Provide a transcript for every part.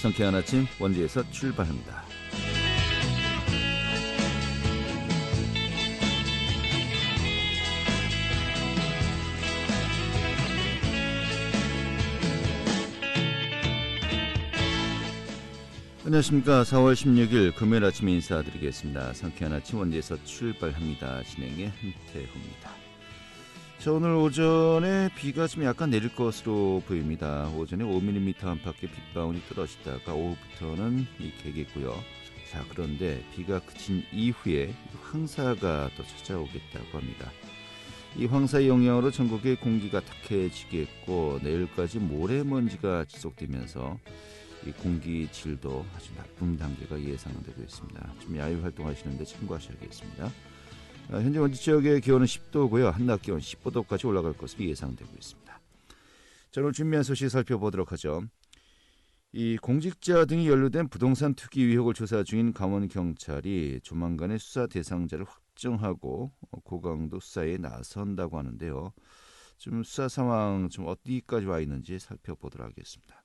상쾌한 아침 원주에서 출발합니다. 안녕하십니까. 4월 16일 금요일 아침 인사드리겠습니다. 상쾌한 아침 원주에서 출발합니다. 진행의 한태호입니다. 자, 오늘 오전에 비가 좀 약간 내릴 것으로 보입니다. 오전에 5mm 안팎의 빗방울이 떨어지다가 오후부터는 개겠고요. 자, 그런데 비가 그친 이후에 황사가 또 찾아오겠다고 합니다. 이 황사의 영향으로 전국의 공기가 탁해지겠고 내일까지 모래먼지가 지속되면서 이 공기 질도 아주 나쁨 단계가 예상되고 있습니다. 좀 야외 활동하시는데 참고하셔야겠습니다. 현재 원주 지역의 기온은 10도고요. 한낮 기온 15도까지 올라갈 것으로 예상되고 있습니다. 자, 오늘 준비한 소식 살펴보도록 하죠. 이 공직자 등이 연루된 부동산 투기 의혹을 조사 중인 강원경찰이 조만간에 수사 대상자를 확정하고 고강도 수사에 나선다고 하는데요. 좀 수사 상황 좀 어디까지 와 있는지 살펴보도록 하겠습니다.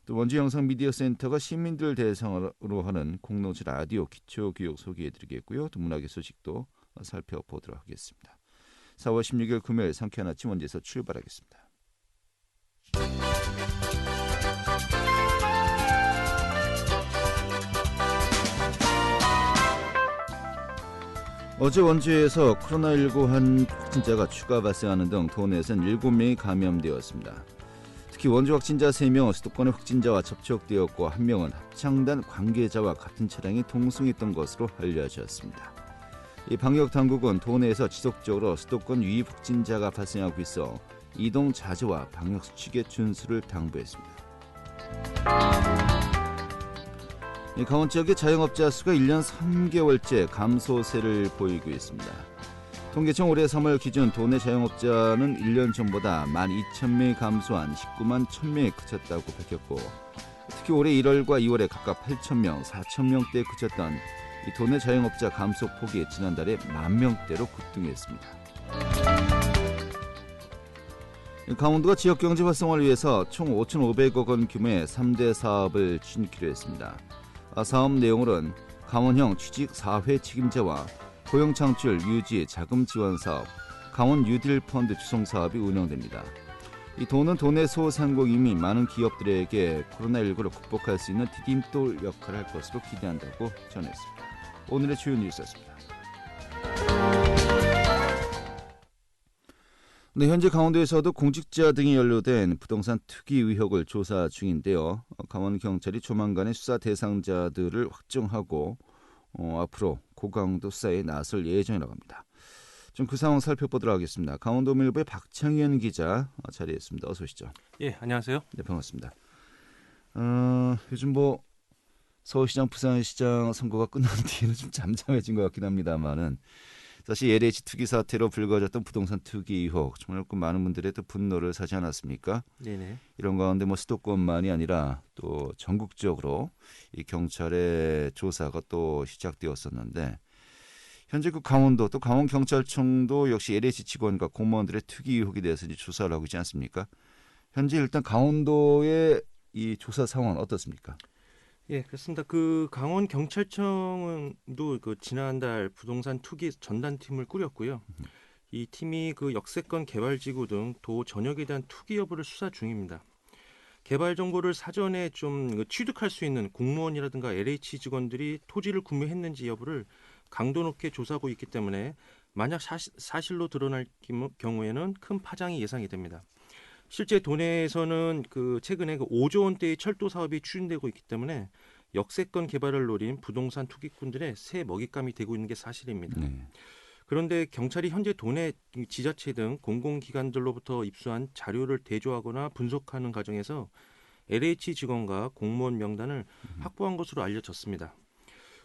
또 원주 영상미디어센터가 시민들 대상으로 하는 공동체 라디오 기초교육 소개해드리겠고요. 또 문화계 소식도 살펴보도록 하겠습니다. 4월 16일 금요일 상쾌한 아침 원주에서 출발하겠습니다. 어제 원주에서 코로나19 한 확진자가 추가 발생하는 등 도내에서는 7명이 감염되었습니다. 특히 원주 확진자 3명, 수도권의 확진자와 접촉되었고 1명은 합창단 관계자와 같은 차량에 동승했던 것으로 알려졌습니다. 이 방역당국은 도내에서 지속적으로 수도권 유입 확진자가 발생하고 있어 이동 자제와 방역수칙의 준수를 당부했습니다. 강원 지역의 자영업자 수가 1년 3개월째 감소세를 보이고 있습니다. 통계청 올해 3월 기준 도내 자영업자는 1년 전보다 12,000명이 감소한 19만 1,000명에 그쳤다고 밝혔고 특히 올해 1월과 2월에 각각 8,000명, 4,000명대에 그쳤던 이 도내 자영업자 감소 폭이 지난달에 10,000명대로 급등했습니다. 강원도가 지역경제 활성화를 위해서 총 5,500억 원 규모의 3대 사업을 추진키로 했습니다. 사업 내용으로는 강원형 취직 4회 책임제와 고용창출 유지 자금 지원 사업, 강원 뉴딜 펀드 주송 사업이 운영됩니다. 이 돈은 도내 소상공인이 많은 기업들에게 코로나19를 극복할 수 있는 디딤돌 역할을 할 것으로 기대한다고 전했습니다. 오늘의 주요 뉴스였습니다. 네, 현재 강원도에서도 공직자 등이 연루된 부동산 투기 의혹을 조사 중인데요. 강원경찰이 조만간에 수사 대상자들을 확정하고 앞으로 고강도 수사에 나설 예정이라고 합니다. 좀 그 상황 살펴보도록 하겠습니다. 강원도밀보의 박창현 기자 자리했습니다. 어서 오시죠. 예, 안녕하세요. 네, 반갑습니다. 요즘 서울시장, 부산시장 선거가 끝난 뒤에는 좀 잠잠해진 것 같긴 합니다만은 사실 LH 투기 사태로 불거졌던 부동산 투기 의혹 정말 많은 분들의 또 분노를 사지 않았습니까? 네네. 이런 가운데 수도권만이 아니라 또 전국적으로 이 경찰의 조사가 또 시작되었었는데 현재 그 강원도 또 강원경찰청도 역시 LH 직원과 공무원들의 투기 의혹에 대해서 이제 조사를 하고 있지 않습니까? 현재 일단 강원도의 이 조사 상황은 어떻습니까? 예, 그렇습니다. 그 강원 경찰청도 그 지난달 부동산 투기 전담팀을 꾸렸고요. 이 팀이 그 역세권 개발지구 등 도 전역에 대한 투기 여부를 수사 중입니다. 개발 정보를 사전에 좀 취득할 수 있는 공무원이라든가 LH 직원들이 토지를 구매했는지 여부를 강도 높게 조사하고 있기 때문에 만약 사실로 드러날 경우에는 큰 파장이 예상이 됩니다. 실제 도내에서는 그 최근에 5조 원대의 철도 사업이 추진되고 있기 때문에 역세권 개발을 노린 부동산 투기꾼들의 새 먹잇감이 되고 있는 게 사실입니다. 그런데 경찰이 현재 도내 지자체 등 공공기관들로부터 입수한 자료를 대조하거나 분석하는 과정에서 LH 직원과 공무원 명단을 확보한 것으로 알려졌습니다.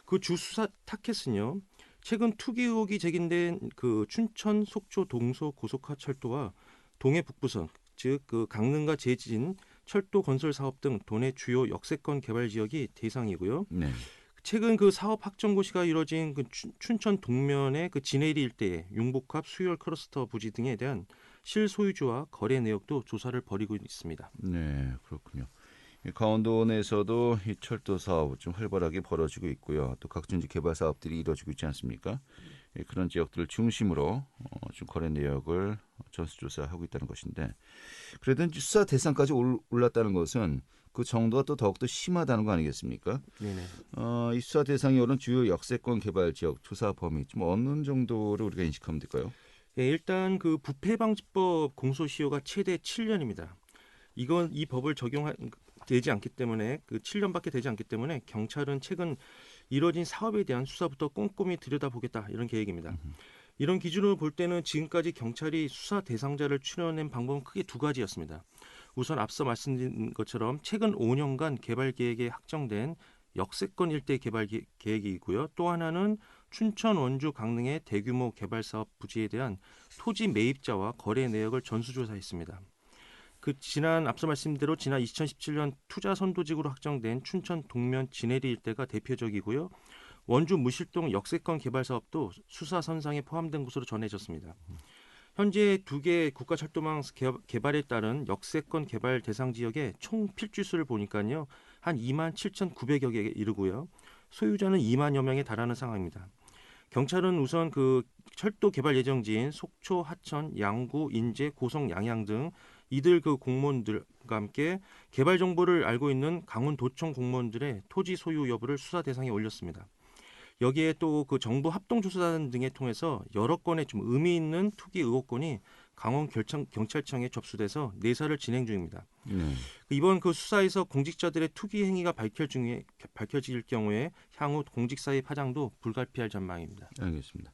그 주 수사 타켓은요. 최근 투기 의혹이 제기된 그 춘천 속초 동서 고속화 철도와 동해 북부선 즉 그 강릉과 제진 철도 건설 사업 등 도내 주요 역세권 개발 지역이 대상이고요. 네. 최근 그 사업 확정 고시가 이뤄진 그 춘천 동면의 그 진해리 일대의 융복합 수열 클러스터 부지 등에 대한 실소유주와 거래 내역도 조사를 벌이고 있습니다. 네, 그렇군요. 이 강원도 내에서도 이 철도 사업 좀 활발하게 벌어지고 있고요. 또 각종 이제 개발 사업들이 이루어지고 있지 않습니까? 예, 그런 지역들을 중심으로 좀 거래 내역을 전수조사하고 있다는 것인데, 그래도 이제 수사 대상까지 올랐다는 것은 그 정도가 또 더욱더 심하다는 거 아니겠습니까? 네네. 이 수사 대상이 오른 주요 역세권 개발 지역 조사 범위 좀 어느 정도로 우리가 인식하면 될까요? 예, 일단 그 부패방지법 공소시효가 최대 7년입니다. 이건 이 법을 적용되지 않기 때문에 그 7년밖에 되지 않기 때문에 경찰은 최근 이뤄진 사업에 대한 수사부터 꼼꼼히 들여다보겠다 이런 계획입니다. 이런 기준으로 볼 때는 지금까지 경찰이 수사 대상자를 추려낸 방법은 크게 두 가지였습니다. 우선 앞서 말씀드린 것처럼 최근 5년간 개발 계획에 확정된 역세권 일대 개발 계획이고요. 또 하나는 춘천, 원주, 강릉의 대규모 개발 사업 부지에 대한 토지 매입자와 거래 내역을 전수조사했습니다. 앞서 말씀대로 지난 2017년 투자 선도직으로 확정된 춘천 동면 진해리 일대가 대표적이고요. 원주 무실동 역세권 개발 사업도 수사 선상에 포함된 것으로 전해졌습니다. 현재 두 개 국가철도망 개발에 따른 역세권 개발 대상 지역의 총 필지수를 보니까요. 한 2만 7,900여 개에 이르고요. 소유자는 2만여 명에 달하는 상황입니다. 경찰은 우선 그 철도 개발 예정지인 속초, 하천, 양구, 인제, 고성, 양양 등 이들 그 공무원들과 함께 개발 정보를 알고 있는 강원도청 공무원들의 토지 소유 여부를 수사 대상에 올렸습니다. 여기에 또 그 정부 합동조사단 등에 통해서 여러 건의 좀 의미 있는 투기 의혹건이 경찰청에 접수돼서 내사를 진행 중입니다. 네. 이번 그 수사에서 공직자들의 투기 행위가 밝혀질 경우에 향후 공직사회 파장도 불가피할 전망입니다. 알겠습니다.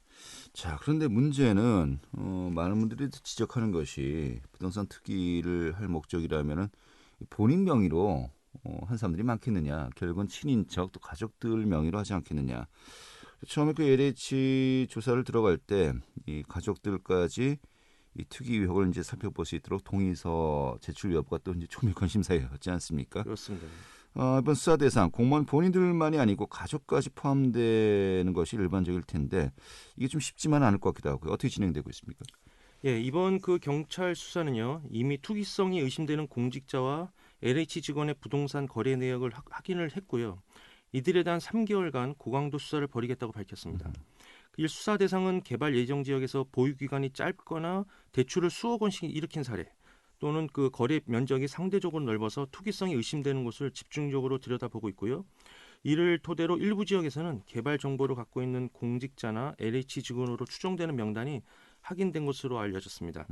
자, 그런데 문제는 많은 분들이 지적하는 것이 부동산 투기를 할 목적이라면은 본인 명의로 한 사람들이 많겠느냐, 결국은 친인척 또 가족들 명의로 하지 않겠느냐. 처음에 그 LH 조사를 들어갈 때 이 가족들까지 이 투기 의혹을 이제 살펴볼 수 있도록 동의서 제출 여부가 또 이제 초미관 심사였지 않습니까? 그렇습니다. 이번 수사 대상 공무원 본인들만이 아니고 가족까지 포함되는 것이 일반적일 텐데 이게 좀 쉽지만 않을 것 같기도 하고요. 어떻게 진행되고 있습니까? 예, 이번 그 경찰 수사는요. 이미 투기성이 의심되는 공직자와 LH 직원의 부동산 거래 내역을 확인을 했고요. 이들에 대한 3개월간 고강도 수사를 벌이겠다고 밝혔습니다. 이 수사 대상은 개발 예정 지역에서 보유 기간이 짧거나 대출을 수억 원씩 일으킨 사례 또는 그 거래 면적이 상대적으로 넓어서 투기성이 의심되는 곳을 집중적으로 들여다보고 있고요. 이를 토대로 일부 지역에서는 개발 정보를 갖고 있는 공직자나 LH 직원으로 추정되는 명단이 확인된 것으로 알려졌습니다.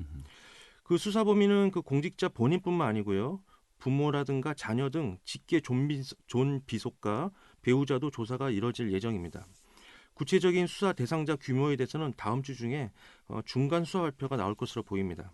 그 수사 범위는 그 공직자 본인뿐만 아니고요. 부모라든가 자녀 등 직계 존비속과 배우자도 조사가 이뤄질 예정입니다. 구체적인 수사 대상자 규모에 대해서는 다음 주 중에 중간 수사 발표가 나올 것으로 보입니다.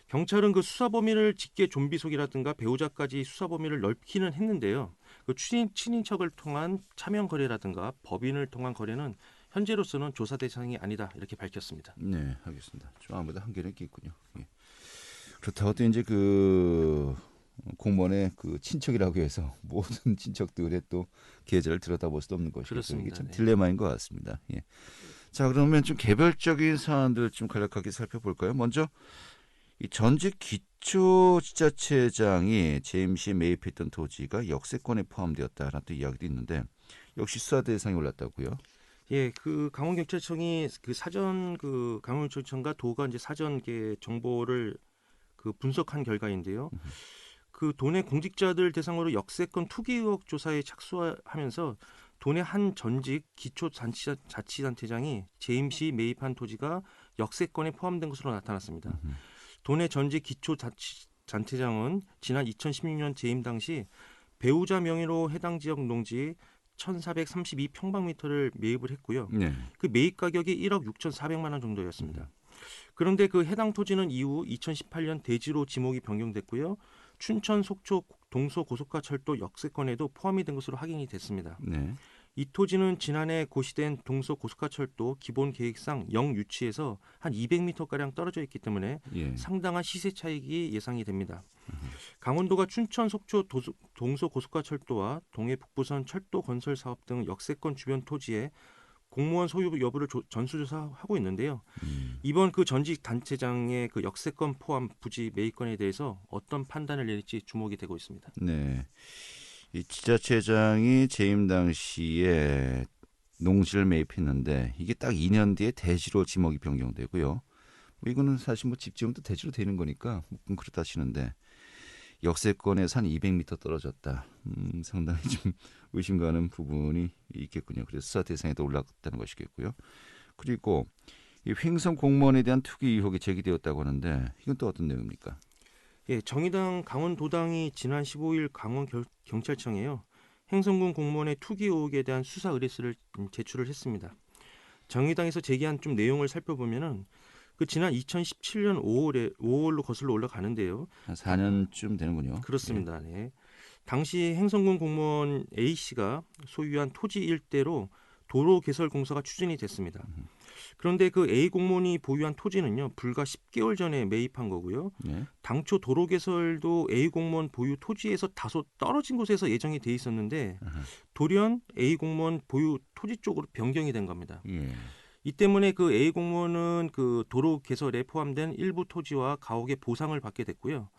경찰은 그 수사 범위를 직계 존비속이라든가 배우자까지 수사 범위를 넓히는 했는데요. 그 친인척을 통한 차명 거래라든가 법인을 통한 거래는 현재로서는 조사 대상이 아니다 이렇게 밝혔습니다. 네, 알겠습니다. 좀 아무래도 한계는 있겠군요. 예. 그렇다고 또 이제 그 공무원의 그 친척이라고 해서 모든 친척들의 또 계좌를 들여다볼 수도 없는 것이고 이게 참 네. 딜레마인 것 같습니다. 예. 자, 그러면 좀 개별적인 사안들 좀 간략하게 살펴볼까요? 먼저 이 전직 기초지자체장이 재임시에 매입했던 토지가 역세권에 포함되었다라는 또 이야기도 있는데 역시 수사 대상에 올랐다고요? 예, 그 강원경찰청이 그 사전 그 강원경찰청과 도가 이제 사전 정보를 그 분석한 결과인데요. 그 도내 공직자들 대상으로 역세권 투기 의혹 조사에 착수하면서 도내 한 전직 기초자치단체장이 재임시 매입한 토지가 역세권에 포함된 것으로 나타났습니다. 도내 전직 기초자치단체장은 지난 2016년 재임 당시 배우자 명의로 해당 지역 농지 1,432평방미터를 매입을 했고요. 네. 그 매입 가격이 1억 6,400만 원 정도였습니다. 그런데 그 해당 토지는 이후 2018년 대지로 지목이 변경됐고요. 춘천, 속초, 동서 고속화 철도 역세권에도 포함이 된 것으로 확인이 됐습니다. 네. 이 토지는 지난해 고시된 동서 고속화 철도 기본 계획상 영유치에서 한 200m가량 떨어져 있기 때문에 예. 상당한 시세 차익이 예상이 됩니다. 강원도가 춘천, 속초, 동서 고속화 철도와 동해 북부선 철도 건설 사업 등 역세권 주변 토지에 공무원 소유 여부를 전수조사하고 있는데요. 음. 이번 그 전직 단체장의 그 역세권 포함 부지 매입건에 대해서 어떤 판단을 내릴지 주목이 되고 있습니다. 네. 이 지자체장이 재임 당시에 농지를 매입했는데 이게 딱 2년 뒤에 대지로 지목이 변경되고요. 뭐 이거는 사실 뭐 집 지으면 또 대지로 되는 거니까 뭐 그렇다 하시는데 역세권에서 한 200m 떨어졌다. 상당히 좀 의심 가는 부분이 있겠군요. 그래서 수사 대상에도 올랐다는 것이겠고요. 그리고 이 횡성 공무원에 대한 투기 의혹이 제기되었다고 하는데 이건 또 어떤 내용입니까? 예, 정의당 강원도당이 지난 15일 강원 경찰청에요. 행성군 공무원의 투기 의혹에 대한 수사 의뢰서를 제출을 했습니다. 정의당에서 제기한 좀 내용을 살펴보면은 그 지난 2017년 5월로 거슬러 올라가는데요. 한 4년쯤 되는군요. 그렇습니다. 네. 당시 행성군 공무원 A 씨가 소유한 토지 일대로 도로 개설 공사가 추진이 됐습니다. 그런데 그 A 공무원이 보유한 토지는요, 불과 10개월 전에 매입한 거고요. 네. 당초 도로 개설도 A 공무원 보유 토지에서 다소 떨어진 곳에서 예정이 돼 있었는데 돌연 A 공무원 보유 토지 쪽으로 변경이 된 겁니다. 예. 이 때문에 그 A 공무원은 그 도로 개설에 포함된 일부 토지와 가옥의 보상을 받게 됐고요.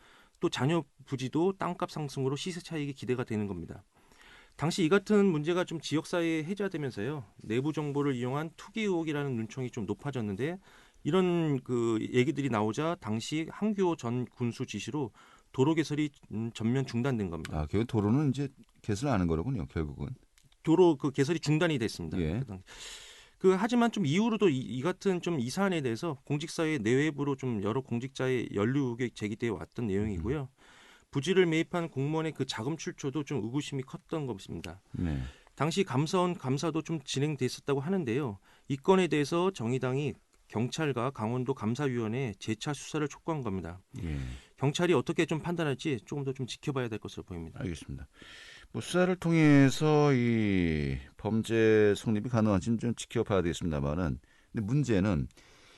또 자녀 부지도 땅값 상승으로 시세 차익이 기대가 되는 겁니다. 당시 이 같은 문제가 좀 지역사회에 회자되면서요. 내부 정보를 이용한 투기 의혹이라는 눈총이 좀 높아졌는데 이런 그 얘기들이 나오자 당시 한규호 전 군수 지시로 도로 개설이 전면 중단된 겁니다. 아, 결국 도로는 이제 개설 안 한 거로군요. 결국은. 도로 그 개설이 중단이 됐습니다. 예. 하지만 좀 이후로도 이 같은 좀 이 사안에 대해서 공직사회 내외부로 좀 여러 공직자의 연루 의혹이 제기되어 왔던 내용이고요. 부지를 매입한 공무원의 그 자금 출처도 좀 의구심이 컸던 것입니다. 네. 당시 감사원 감사도 좀 진행됐었다고 하는데요. 이 건에 대해서 정의당이 경찰과 강원도 감사위원회에 재차 수사를 촉구한 겁니다. 예. 경찰이 어떻게 좀 판단할지 조금 더 좀 지켜봐야 될 것으로 보입니다. 알겠습니다. 뭐 수사를 통해서 이 범죄 성립이 가능한지는 좀 지켜봐야 되겠습니다만은, 근데 문제는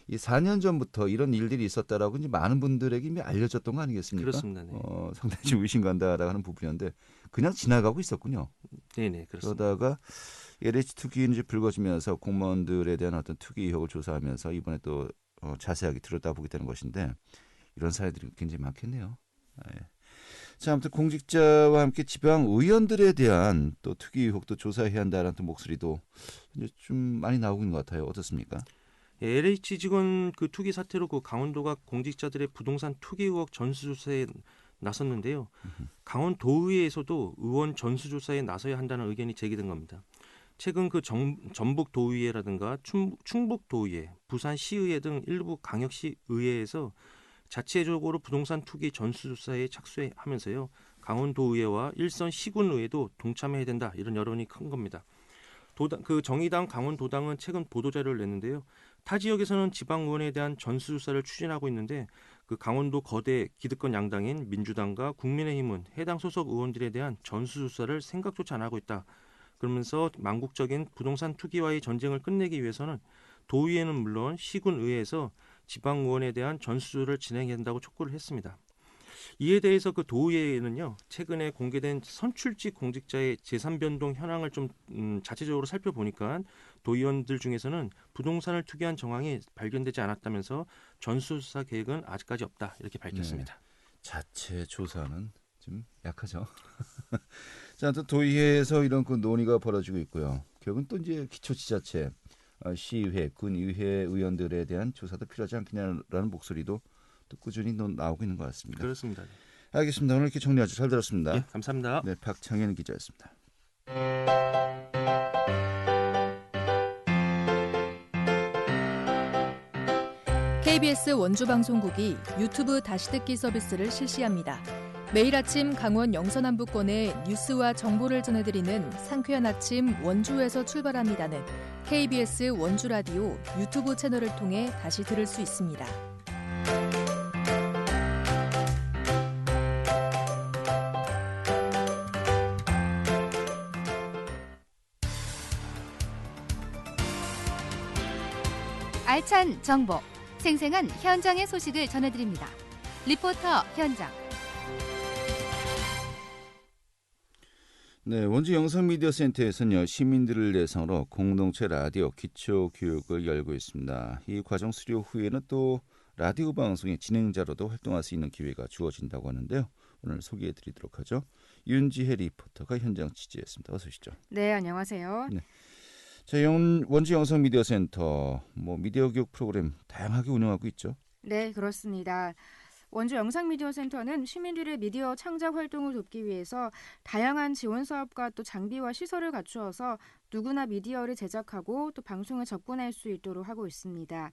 이 4년 전부터 이런 일들이 있었다라고 이제 많은 분들에게 이미 알려졌던 거 아니겠습니까? 그렇습니다. 네. 상당히 좀 의심간다라고 하는 부분이었는데 그냥 지나가고 있었군요. 네네 그렇습니다. 그러다가 LH 투기는 이제 불거지면서 공무원들에 대한 어떤 투기 의혹을 조사하면서 이번에 또 자세하게 들여다보게 되는 것인데 이런 사례들이 굉장히 많겠네요. 예. 자, 아무튼 공직자와 함께 지방 의원들에 대한 또 투기 의혹도 조사해야 한다는 또 목소리도 이제 좀 많이 나오고 있는 것 같아요. 어떻습니까? 예, LH 직원 그 투기 사태로 그 강원도가 공직자들의 부동산 투기 의혹 전수조사에 나섰는데요. 강원도의회에서도 의원 전수조사에 나서야 한다는 의견이 제기된 겁니다. 최근 그 전북도의회라든가 충북도의회, 부산시의회 등 일부 강역시 의회에서 자체적으로 부동산 투기 전수조사에 착수하면서요. 강원도의회와 일선 시군의회도 동참해야 된다 이런 여론이 큰 겁니다. 그 정의당 강원도당은 최근 보도자료를 냈는데요. 타 지역에서는 지방의원에 대한 전수조사를 추진하고 있는데 그 강원도 거대 기득권 양당인 민주당과 국민의힘은 해당 소속 의원들에 대한 전수조사를 생각조차 안 하고 있다. 그러면서 망국적인 부동산 투기와의 전쟁을 끝내기 위해서는 도의회는 물론 시군의회에서 지방의원에 대한 전수조사를 진행해야 한다고 촉구를 했습니다. 이에 대해서 그 도의회는요 최근에 공개된 선출직 공직자의 재산 변동 현황을 좀 자체적으로 살펴보니까 도의원들 중에서는 부동산을 투기한 정황이 발견되지 않았다면서 전수조사 계획은 아직까지 없다 이렇게 밝혔습니다. 네. 자체 조사는 좀 약하죠. 자, 또 도의회에서 이런 그 논의가 벌어지고 있고요. 결국은 또 이제 기초지자체, 시의회, 군의회 의원들에 대한 조사도 필요하지 않겠냐라는 목소리도 또 꾸준히 나오고 있는 것 같습니다. 그렇습니다. 알겠습니다. 오늘 이렇게 정리하죠. 잘 들었습니다. 예, 감사합니다. 네, 박창현 기자였습니다. KBS 원주방송국이 유튜브 다시 듣기 서비스를 실시합니다. 매일 아침 강원 영서남부권의 뉴스와 정보를 전해드리는 상쾌한 아침 원주에서 출발합니다는 KBS 원주라디오 유튜브 채널을 통해 다시 들을 수 있습니다. 알찬 정보, 생생한 현장의 소식을 전해드립니다. 리포터 현장. 네, 원주 영상미디어센터에서는요, 시민들을 대상으로 공동체 라디오 기초 교육을 열고 있습니다. 이 과정 수료 후에는 또 라디오 방송의 진행자로도 활동할 수 있는 기회가 주어진다고 하는데요. 오늘 소개해드리도록 하죠. 윤지혜 리포터가 현장 취재했습니다. 어서 오시죠. 네, 안녕하세요. 네. 자, 원주 영상미디어센터 미디어 교육 프로그램 다양하게 운영하고 있죠. 네, 그렇습니다. 원주 영상미디어센터는 시민들의 미디어 창작 활동을 돕기 위해서 다양한 지원 사업과 또 장비와 시설을 갖추어서 누구나 미디어를 제작하고 또 방송에 접근할 수 있도록 하고 있습니다.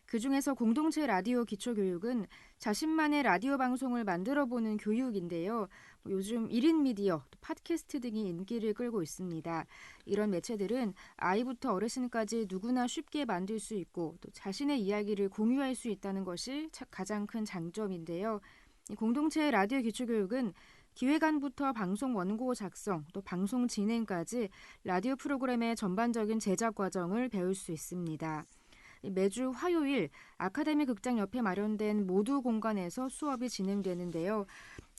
그중에서 공동체 라디오 기초교육은 자신만의 라디오 방송을 만들어보는 교육인데요. 요즘 1인 미디어, 또 팟캐스트 등이 인기를 끌고 있습니다. 이런 매체들은 아이부터 어르신까지 누구나 쉽게 만들 수 있고 또 자신의 이야기를 공유할 수 있다는 것이 가장 큰 장점인데요. 이 공동체 라디오 기초교육은 기획안부터 방송 원고 작성, 또 방송 진행까지 라디오 프로그램의 전반적인 제작 과정을 배울 수 있습니다. 매주 화요일 아카데미 극장 옆에 마련된 모두 공간에서 수업이 진행되는데요.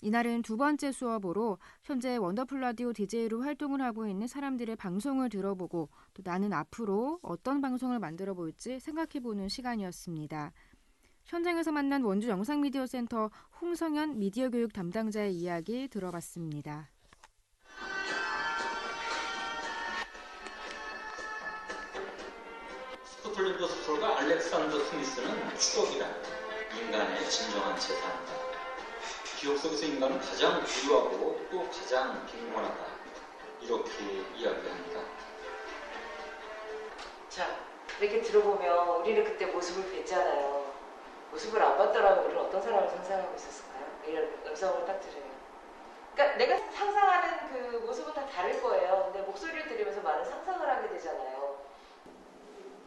이날은 두 번째 수업으로 현재 원더풀 라디오 DJ로 활동을 하고 있는 사람들의 방송을 들어보고 또 나는 앞으로 어떤 방송을 만들어 볼지 생각해보는 시간이었습니다. 현장에서 만난 원주 영상미디어센터 홍성현 미디어 교육 담당자의 이야기 들어봤습니다. 스코틀랜드 스프롤과 알렉산더 스미스는 추격이다. 인간의 진정한 재산이다. 기억 속에서 인간은 가장 부유하고 또 가장 빈곤하다. 이렇게 이야기합니다. 자, 이렇게 들어보면 우리는 그때 모습을 뵀잖아요. 모습을 안 봤더라면 우리는 어떤 사람을 상상하고 있었을까요? 이런 음성을 딱 들으면. 그러니까 내가 상상하는 그 모습은 다 다를 거예요. 근데 목소리를 들으면서 많은 상상을 하게 되잖아요.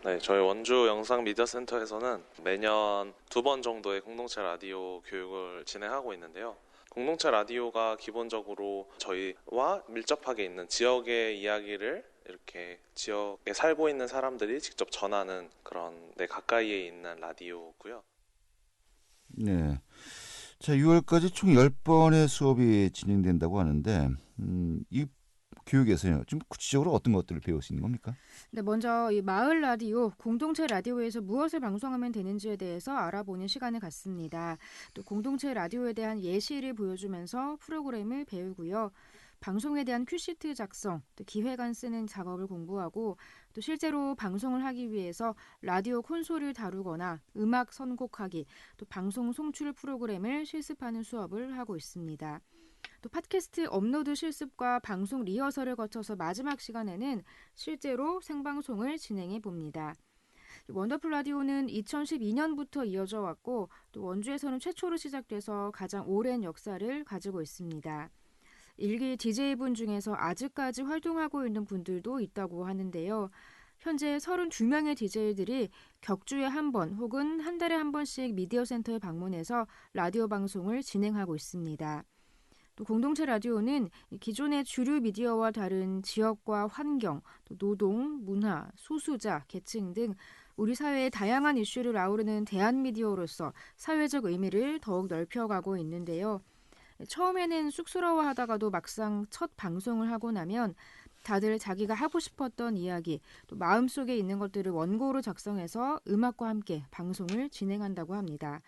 네, 저희 원주 영상미디어센터에서는 매년 2번 정도의 공동체 라디오 교육을 진행하고 있는데요. 공동체 라디오가 기본적으로 저희와 밀접하게 있는 지역의 이야기를 이렇게 지역에 살고 있는 사람들이 직접 전하는 그런 가까이에 있는 라디오고요. 네. 자, 6월까지 총 10번의 수업이 진행된다고 하는데 이 교육에서요, 좀 구체적으로 어떤 것들을 배울 수 있는 겁니까? 네, 먼저 이 마을 라디오, 공동체 라디오에서 무엇을 방송하면 되는지에 대해서 알아보는 시간을 갖습니다. 또 공동체 라디오에 대한 예시를 보여주면서 프로그램을 배우고요. 방송에 대한 큐시트 작성, 또 기획안 쓰는 작업을 공부하고 또 실제로 방송을 하기 위해서 라디오 콘솔을 다루거나 음악 선곡하기, 또 방송 송출 프로그램을 실습하는 수업을 하고 있습니다. 또 팟캐스트 업로드 실습과 방송 리허설을 거쳐서 마지막 시간에는 실제로 생방송을 진행해 봅니다. 원더풀 라디오는 2012년부터 이어져 왔고 또 원주에서는 최초로 시작돼서 가장 오랜 역사를 가지고 있습니다. 일기 DJ분 중에서 아직까지 활동하고 있는 분들도 있다고 하는데요. 현재 32명의 DJ들이 격주에 한 번 혹은 한 달에 한 번씩 미디어 센터에 방문해서 라디오 방송을 진행하고 있습니다. 또 공동체 라디오는 기존의 주류 미디어와 다른 지역과 환경, 또 노동, 문화, 소수자, 계층 등 우리 사회의 다양한 이슈를 아우르는 대한 미디어로서 사회적 의미를 더욱 넓혀가고 있는데요. 처음에는 쑥스러워하다가도 막상 첫 방송을 하고 나면 다들 자기가 하고 싶었던 이야기, 또 마음속에 있는 것들을 원고로 작성해서 음악과 함께 방송을 진행한다고 합니다.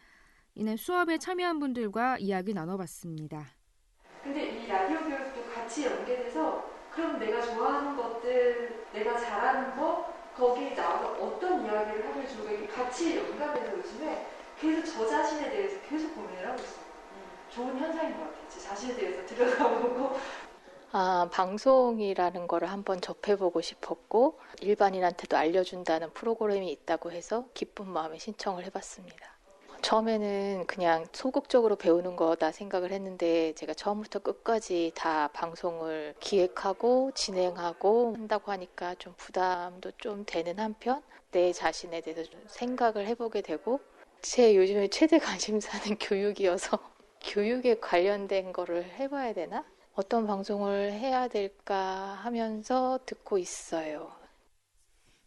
이날 수업에 참여한 분들과 이야기 나눠봤습니다. 근데 이 라디오 교육도 같이 연계돼서 그럼 내가 좋아하는 것들, 내가 잘하는 거, 거기에 나와서 어떤 이야기를 하면 좋을까 이게 같이 연관돼서 요즘에 계속 저 자신에 대해서 계속 고민을 하고 있어요. 좋은 현상인 것 같아요. 제 자신에 대해서 들여다보고. 방송이라는 거를 한번 접해보고 싶었고 일반인한테도 알려준다는 프로그램이 있다고 해서 기쁜 마음에 신청을 해봤습니다. 처음에는 그냥 소극적으로 배우는 거다 생각을 했는데 제가 처음부터 끝까지 다 방송을 기획하고 진행하고 한다고 하니까 좀 부담도 좀 되는 한편 내 자신에 대해서 좀 생각을 해보게 되고 제 요즘에 최대 관심사는 교육이어서 교육에 관련된 거를 해봐야 되나? 어떤 방송을 해야 될까 하면서 듣고 있어요.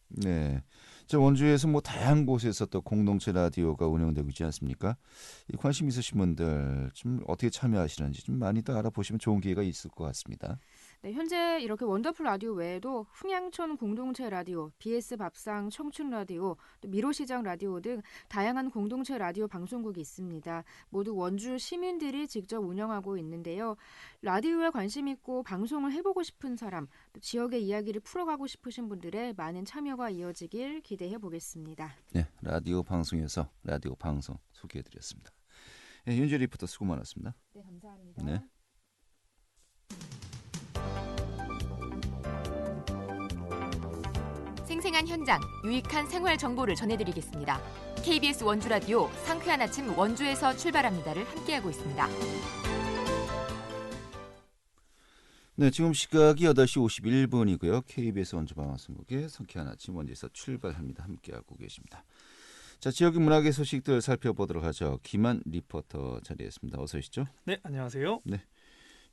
네. 저 원주에서 다양한 곳에서 또 공동체 라디오가 운영되고 있지 않습니까? 이 관심 있으신 분들 좀 어떻게 참여하시는지 좀 많이 더 알아보시면 좋은 기회가 있을 것 같습니다. 네, 현재 이렇게 원더풀 라디오 외에도 흥양촌 공동체 라디오, BS 밥상 청춘 라디오, 또 미로시장 라디오 등 다양한 공동체 라디오 방송국이 있습니다. 모두 원주 시민들이 직접 운영하고 있는데요. 라디오에 관심 있고 방송을 해보고 싶은 사람, 또 지역의 이야기를 풀어가고 싶으신 분들의 많은 참여가 이어지길 기대해 보겠습니다. 네, 라디오 방송에서 라디오 방송 소개해드렸습니다. 네, 윤재 리포터 수고 많았습니다. 네, 감사합니다. 네. 생생한 현장, 유익한 생활 정보를 전해드리겠습니다. KBS 원주 라디오 상쾌한 아침 원주에서 출발합니다를 함께하고 있습니다. 네, 지금 시각이 8시 51분이고요. KBS 원주 방송국의 상쾌한 아침 원주에서 출발합니다. 함께하고 계십니다. 자, 지역의 문화계 소식들 살펴보도록 하죠. 김한 리포터 자리했습니다. 어서 오시죠. 네, 안녕하세요. 네.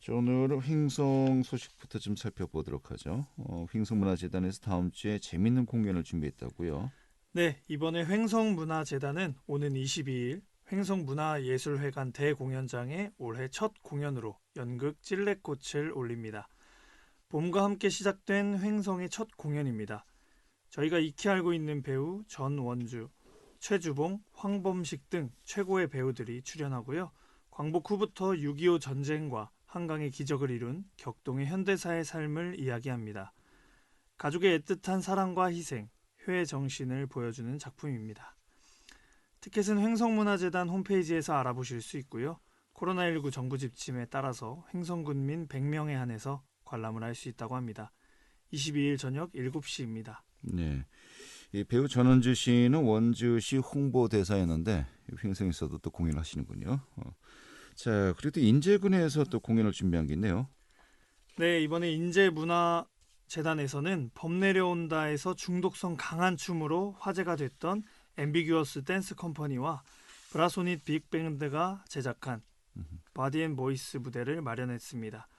자, 오늘은 횡성 소식부터 좀 살펴보도록 하죠. 횡성문화재단에서 다음 주에 재밌는 공연을 준비했다고요. 네, 이번에 횡성문화재단은 오는 22일 횡성문화예술회관 대공연장에 올해 첫 공연으로 연극 찔레꽃을 올립니다. 봄과 함께 시작된 횡성의 첫 공연입니다. 저희가 익히 알고 있는 배우 전원주, 최주봉, 황범식 등 최고의 배우들이 출연하고요. 광복 후부터 6.25 전쟁과 한강의 기적을 이룬 격동의 현대사의 삶을 이야기합니다. 가족의 애틋한 사랑과 희생, 효의 정신을 보여주는 작품입니다. 티켓은 횡성문화재단 홈페이지에서 알아보실 수 있고요. 코로나19 정부 지침에 따라서 횡성군민 100명에 한해서 관람을 할 수 있다고 합니다. 22일 저녁 7시입니다. 네, 이 배우 전원주 씨는 원주시 홍보대사였는데 횡성에서도 또 공연을 하시는군요. 자, 그래도 인제군에서 또 공연을 준비한 게 있네요. 네, 이번에 인제문화재단에서는 범 내려온다에서 중독성 강한 춤으로 화제가 됐던 앰비규어스 댄스 컴퍼니와 브라소닛 빅밴드가 제작한 바디 앤 보이스 무대를 마련했습니다.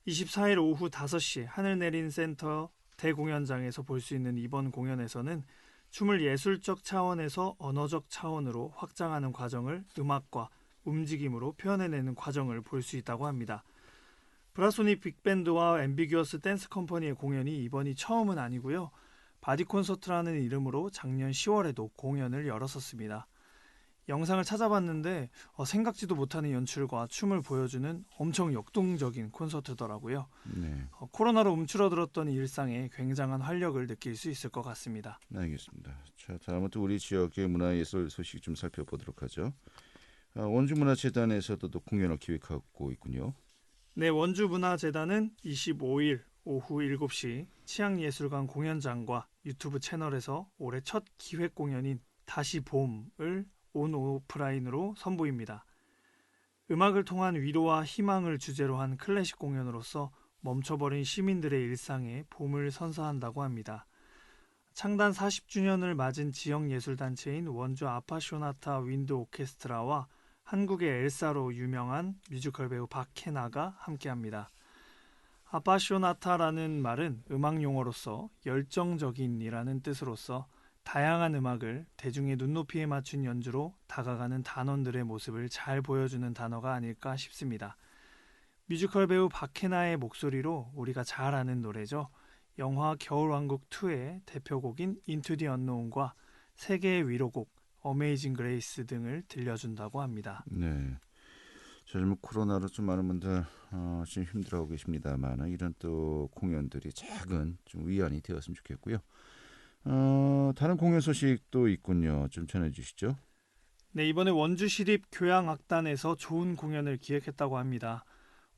24일 오후 5시 하늘내린 센터 대공연장에서 볼 수 있는 이번 공연에서는 춤을 예술적 차원에서 언어적 차원으로 확장하는 과정을 음악과 움직임으로 표현해내는 과정을 볼 수 있다고 합니다. 브라소닉 빅밴드와 앰비규어스 댄스 컴퍼니의 공연이 이번이 처음은 아니고요. 바디 콘서트라는 이름으로 작년 10월에도 공연을 열었었습니다. 영상을 찾아봤는데 생각지도 못하는 연출과 춤을 보여주는 엄청 역동적인 콘서트더라고요. 네. 코로나로 움츠러들었던 일상에 굉장한 활력을 느낄 수 있을 것 같습니다. 알겠습니다. 자, 다음은 또 우리 지역의 문화예술 소식 좀 살펴보도록 하죠. 원주문화재단에서도 또 공연을 기획하고 있군요. 네, 원주문화재단은 25일 오후 7시 치앙예술관 공연장과 유튜브 채널에서 올해 첫 기획 공연인 다시 봄을 온 오프라인으로 선보입니다. 음악을 통한 위로와 희망을 주제로 한 클래식 공연으로서 멈춰버린 시민들의 일상에 봄을 선사한다고 합니다. 창단 40주년을 맞은 지역예술단체인 원주 아파쇼나타 윈드 오케스트라와 한국의 엘사로 유명한 뮤지컬 배우 박해나가 함께합니다. 아파쇼나타라는 말은 음악 용어로서 열정적인이라는 뜻으로서 다양한 음악을 대중의 눈높이에 맞춘 연주로 다가가는 단원들의 모습을 잘 보여주는 단어가 아닐까 싶습니다. 뮤지컬 배우 박해나의 목소리로 우리가 잘 아는 노래죠. 영화 겨울왕국2의 대표곡인 인투 디 언노운과 세계의 위로곡 어메이징 그레이스 등을 들려준다고 합니다. 네. 요즘 코로나로 좀 많은 분들 지금 힘들어하고 계십니다만 이런 또 공연들이 작은 좀 위안이 되었으면 좋겠고요. 다른 공연 소식도 있군요. 좀 전해주시죠. 네, 이번에 원주시립교향악단에서 좋은 공연을 기획했다고 합니다.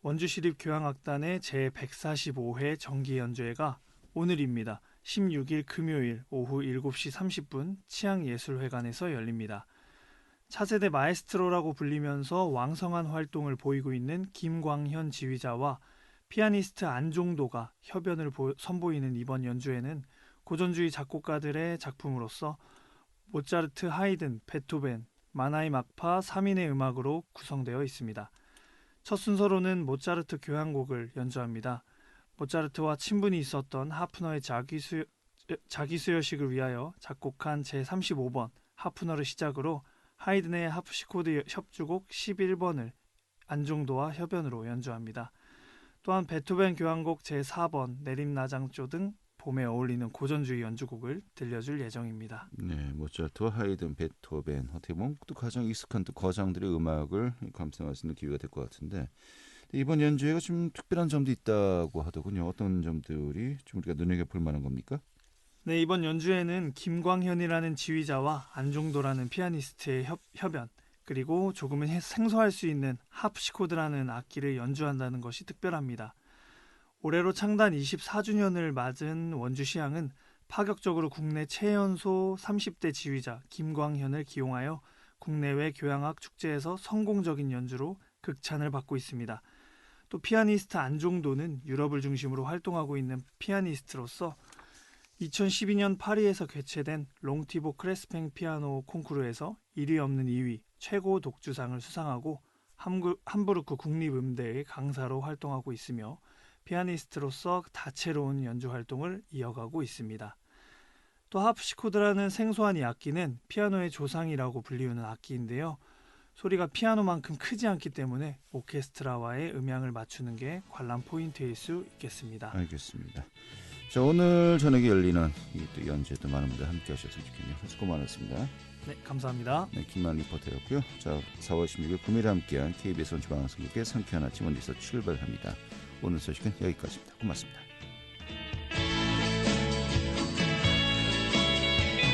원주시립교향악단의 제145회 정기연주회가 오늘입니다. 16일 금요일 오후 7시 30분 치앙예술회관에서 열립니다. 차세대 마에스트로라고 불리면서 왕성한 활동을 보이고 있는 김광현 지휘자와 피아니스트 안종도가 협연을 선보이는 이번 연주회는 고전주의 작곡가들의 작품으로서 모차르트, 하이든, 베토벤, 마나임 악파 3인의 음악으로 구성되어 있습니다. 첫 순서로는 모차르트 교향곡을 연주합니다. 모차르트와 친분이 있었던 하프너의 자기수여식을 위하여 작곡한 제35번 하프너를 시작으로 하이든의 하프시코드 협주곡 11번을 안종도와 협연으로 연주합니다. 또한 베토벤 교향곡 제4번 내림나장조 등 봄에 어울리는 고전주의 연주곡을 들려줄 예정입니다. 네, 모차르트와 하이든, 베토벤 어떻게 보면 또 가장 익숙한 또 거장들의 음악을 감상할 수 있는 기회가 될 것 같은데 이번 연주회가 좀 특별한 점도 있다고 하더군요. 어떤 점들이 좀 우리가 눈여겨볼 만한 겁니까? 네, 이번 연주회는 김광현이라는 지휘자와 안종도라는 피아니스트의 협연 그리고 조금은 생소할 수 있는 하프시코드라는 악기를 연주한다는 것이 특별합니다. 올해로 창단 24주년을 맞은 원주시향은 파격적으로 국내 최연소 30대 지휘자 김광현을 기용하여 국내외 교향악 축제에서 성공적인 연주로 극찬을 받고 있습니다. 또 피아니스트 안종도는 유럽을 중심으로 활동하고 있는 피아니스트로서 2012년 파리에서 개최된 롱티보 크레스팽 피아노 콩쿠르에서 1위 없는 2위 최고 독주상을 수상하고 함부르크 국립음대의 강사로 활동하고 있으며 피아니스트로서 다채로운 연주 활동을 이어가고 있습니다. 또 하프시코드라는 생소한 이 악기는 피아노의 조상이라고 불리우는 악기인데요. 소리가 피아노만큼 크지 않기 때문에 오케스트라와의 음향을 맞추는 게 관람 포인트일 수 있겠습니다. 알겠습니다. 자, 오늘 저녁에 열리는 이 또 연주에도 많은 분들 함께 하셨으면 좋겠네요. 수고 많았습니다. 네, 감사합니다. 네, 김만 리포터였고요. 자, 4월 16일 금요일에 함께한 KBS 원주방송국의 상쾌한 아침 원에서 출발합니다. 오늘 소식은 여기까지입니다. 고맙습니다.